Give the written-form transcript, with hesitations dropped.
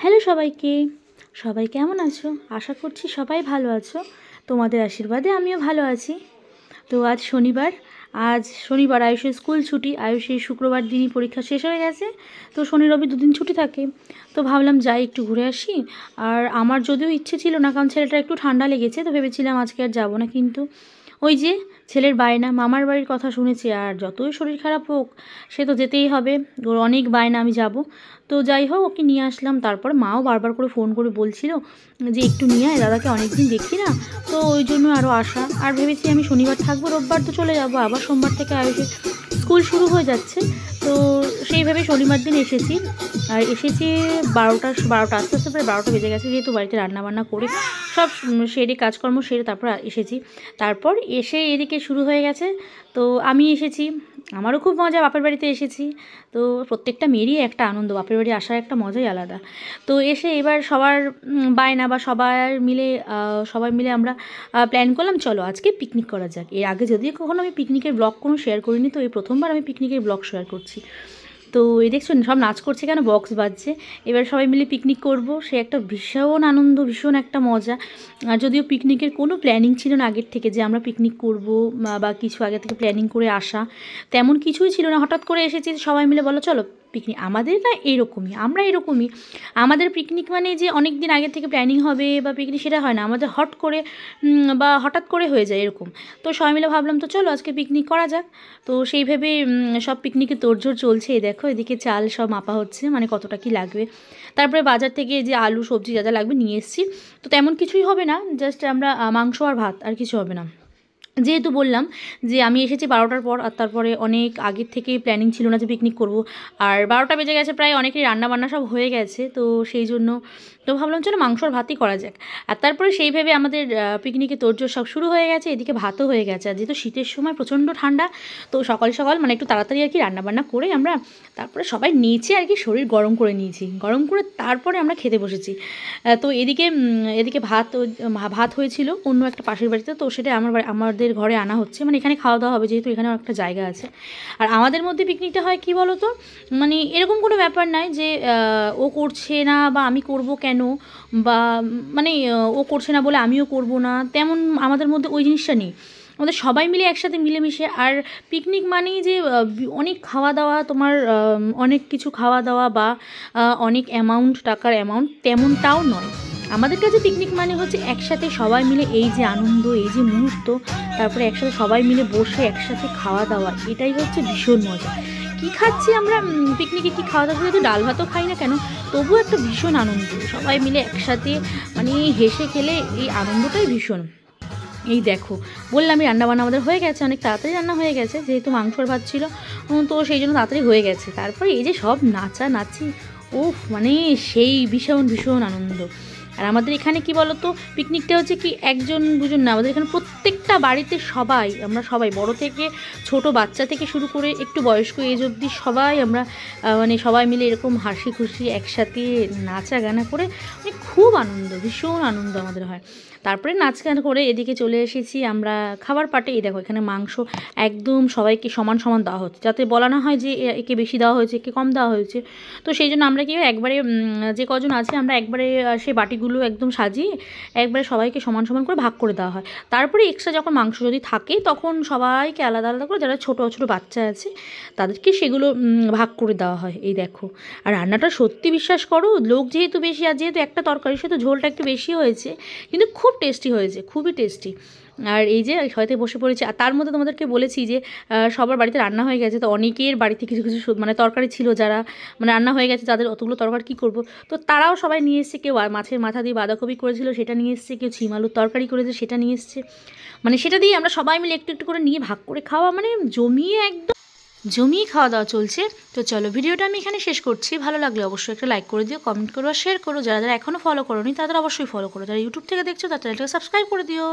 Hello সবাইকে, সবাই কেমন আছো? আশা করছি সবাই ভালো আছো। তোমাদের আশীর্বাদে আমিও ভালো আছি। তো আজ শনিবার আয়ুষের স্কুল ছুটি। আয়ুষের শুক্রবার দিনই পরীক্ষা শেষ হয়ে গেছে, তো শনি রবি দুদিন ছুটি থাকে। তো ভাবলাম যাই একটু ঘুরে আসি। আর আমার যদিও ইচ্ছে ছিল না, কারণ ছেলেটা একটু ঠান্ডা লেগেছে, তো ভেবেছিলাম আজকে আর যাবো না। কিন্তু ওই যে ছেলের বায়না, মামার বাড়ির কথা শুনেছি, আর যতই শরীর খারাপ হোক সে তো যেতেই হবে। ওর অনেক বায়না আমি যাব। তো যাই হোক, ওকে নিয়ে আসলাম। তারপর মাও বারবার করে ফোন করে বলছিল যে একটু নিয়ে আয়, দাদাকে অনেক দিন দেখি না। তো ওই জন্য আরও আসা। আর ভেবেছি আমি শনিবার থাকবো, রোববার তো চলে যাবো, আবার সোমবার থেকে আয়ুষের স্কুল শুরু হয়ে যাচ্ছে। তো সেইভাবে শনিবার দিন এসেছি। আর এসেছি বারোটা আস্তে আস্তে প্রায় 12টা বেজে গেছে, যেহেতু বাড়িতে রান্নাবান্না করে সব সেরে কাজকর্ম সেরে তারপর এসেছি। তারপর এসে এদিকে শুরু হয়ে গেছে। তো আমি এসেছি, আমারও খুব মজা, বাপের বাড়িতে এসেছি। তো প্রত্যেকটা মেয়েরই একটা আনন্দ, বাপের বাড়ি আসার একটা মজাই আলাদা। তো এসে এবার সবার বায়না বা সবাই মিলে আমরা প্ল্যান করলাম, চলো আজকে পিকনিক করা যাক। এর আগে যদিও কখনো আমি পিকনিকের ব্লগ কোনো শেয়ার করিনি, তো এই প্রথমবার আমি পিকনিকের ব্লগ শেয়ার করছি। তো এই দেখছো সব নাচ করছে, কেন বক্স বাজছে। এবার সবাই মিলে পিকনিক করব, সে একটা ভীষণ আনন্দ, ভীষণ একটা মজা। আর যদিও পিকনিকের কোনো প্ল্যানিং ছিল না আগের থেকে, যে আমরা পিকনিক করব বা কিছু আগে থেকে প্ল্যানিং করে আসা, তেমন কিছুই ছিল না। হঠাৎ করে এসেছি, সবাই মিলে বলো চলো পিকনিক। আমাদের না আমরা এরকমই। আমাদের পিকনিক মানে যে অনেক দিন আগে থেকে প্ল্যানিং হবে বা পিকনিক, সেটা হয় না আমাদের। হঠাৎ করে হয়ে যায় এরকম। তো সবাই মিলে ভাবলাম তো চলো আজকে পিকনিক করা যাক। তো সেই ভেবে সব পিকনিকে তোড়জোড় চলছে। এই দেখো এদিকে চাল সব মাপা হচ্ছে, মানে কতটা কি লাগবে। তারপরে বাজার থেকে যে আলু সবজি যা যা লাগবে নিয়ে এসেছি। তো তেমন কিছুই হবে না, জাস্ট আমরা মাংস আর ভাত, আর কিছু হবে না। যেহেতু বললাম যে আমি এসেছি 12টার পর, আর তারপরে অনেক আগের থেকেই প্ল্যানিং ছিল না যে পিকনিক করব। আর 12টা বেজে গেছে প্রায়, অনেকেই রান্নাবান্না সব হয়ে গেছে। তো সেই জন্য তো ভাবলাম চলো মাংস আর ভাতই করা যাক। আর তারপরে সেই ভেবে আমাদের পিকনিকে তোড়জোড় সব শুরু হয়ে গেছে। এদিকে ভাতও হয়ে গেছে। আর যেহেতু শীতের সময় প্রচণ্ড ঠান্ডা, তো সকাল সকাল মানে একটু তাড়াতাড়ি আর কি রান্নাবান্না করে আমরা তারপরে সবাই নিচে আর কি শরীর গরম করে নিয়েছি। গরম করে তারপরে আমরা খেতে বসেছি। তো এদিকে ভাত হয়েছিল অন্য একটা পাশের বাড়িতে, তো সেটা আমাদের ঘরে আনা হচ্ছে, মানে এখানে খাওয়া দাওয়া হবে, যেহেতু এখানেও একটা জায়গা আছে। আর আমাদের মধ্যে পিকনিকটা হয় কি বলো তো, মানে এরকম কোনো ব্যাপার নাই যে ও করছে না বা আমি করব কেন, বা মানে ও করছে না বলে আমিও করব না, তেমন আমাদের মধ্যে ওই জিনিসটা নেই। আমাদের সবাই মিলে একসাথে মিলেমিশে। আর পিকনিক মানেই যে অনেক খাওয়া দাওয়া, তোমার অনেক কিছু খাওয়া দাওয়া বা অনেক টাকার অ্যামাউন্ট, তেমনটাও নয়। আমাদের কাছে পিকনিক মানে হচ্ছে একসাথে সবাই মিলে এই যে আনন্দ, এই যে মুহূর্ত, তারপরে একসাথে সবাই মিলে বসে একসাথে খাওয়া দাওয়া, এটাই হচ্ছে ভীষণ মজা। কী খাচ্ছি আমরা পিকনিকে, কী খাওয়া দাওয়া, যেহেতু ডাল ভাতও খাই না কেন, তবুও একটা ভীষণ আনন্দ সবাই মিলে একসাথে, মানে হেসে খেলে এই আনন্দটাই ভীষণ। এই দেখো বললামই রান্নাবান্না আমাদের হয়ে গেছে, অনেক তাড়াতাড়ি রান্না হয়ে গেছে, যেহেতু মাংসর ভাত ছিল, তো সেই জন্য তাড়াতাড়ি হয়ে গেছে। তারপরে এই যে সব নাচানাচি, উফ, মানে সেই ভীষণ ভীষণ আনন্দ। আর আমাদের এখানে কি বলতো, পিকনিকটা হচ্ছে কি একজন দুজন না, আমাদের এখানে প্রত্যেকটা বাড়িতে আমরা সবাই বড় থেকে ছোট, বাচ্চা থেকে শুরু করে একটু বয়স্ক এজ অবধি সবাই আমরা মানে সবাই মিলে এরকম হাসি খুশি একসাথে নাচা গানা করে, মানে খুব আনন্দ, ভীষণ আনন্দ আমাদের হয়। তারপরে নাচ গান করে এদিকে চলে এসেছি আমরা খাবার পাটে। এই দেখো এখানে মাংস একদম সবাইকে সমান সমান দেওয়া হচ্ছে, যাতে বলা না হয় যে একে বেশি দেওয়া হয়েছে, একে কম দেওয়া হয়েছে। তো সেই জন্য আমরা কি একবারে যে কজন আছে আমরা একবারে সেই বাটিগুলো একদম সাজিয়ে একবারে সবাইকে সমান সমান করে ভাগ করে দেওয়া হয়। তারপরে এক্সট্রা যখন মাংস যদি থাকে, তখন সবাইকে আলাদা আলাদা করে, যারা ছোটো ছোটো বাচ্চা আছে তাদেরকে সেগুলো ভাগ করে দেওয়া হয়। এই দেখো, আর রান্নাটা সত্যি বিশ্বাস করো, লোক যেহেতু বেশি, আর যেহেতু একটা তরকারি, সেহেতু ঝোলটা একটু বেশি হয়েছে, কিন্তু খুব টেস্টি হয়েছে, খুবই টেস্টি। আর এই যে হয়তো বসে পড়েছি। আর তার মধ্যে তোমাদেরকে বলেছি যে সবার বাড়িতে রান্না হয়ে গেছে, তো অনেকের বাড়িতে কিছু কিছু মানে তরকারি ছিল, যারা মানে রান্না হয়ে গেছে তাদের অতগুলো তরকারি কী করবো, তো তারাও সবাই নিয়ে এসছে। কেউ মাছের মাথা দিয়ে বাঁধাকপি করেছিল, সেটা নিয়ে এসছে, কেউ ছিম আলুর তরকারি করেছে, সেটা নিয়ে এসছে। মানে সেটা দিয়ে আমরা সবাই মিলে একটু একটু করে নিয়ে ভাগ করে খাওয়া, মানে জমিয়ে খাওয়া দাওয়া চলছে। তো চলো ভিডিওটা আমি এখানে শেষ করছি। ভালো লাগলে অবশ্যই একটা লাইক করে দিও, কমেন্ট করো আর শেয়ার করো। যারা যারা এখনও ফলো করোনি তাদের অবশ্যই ফলো করো। যারা ইউটিউব থেকে দেখছো তারা চ্যানেলটাকে সাবস্ক্রাইব করে দিও।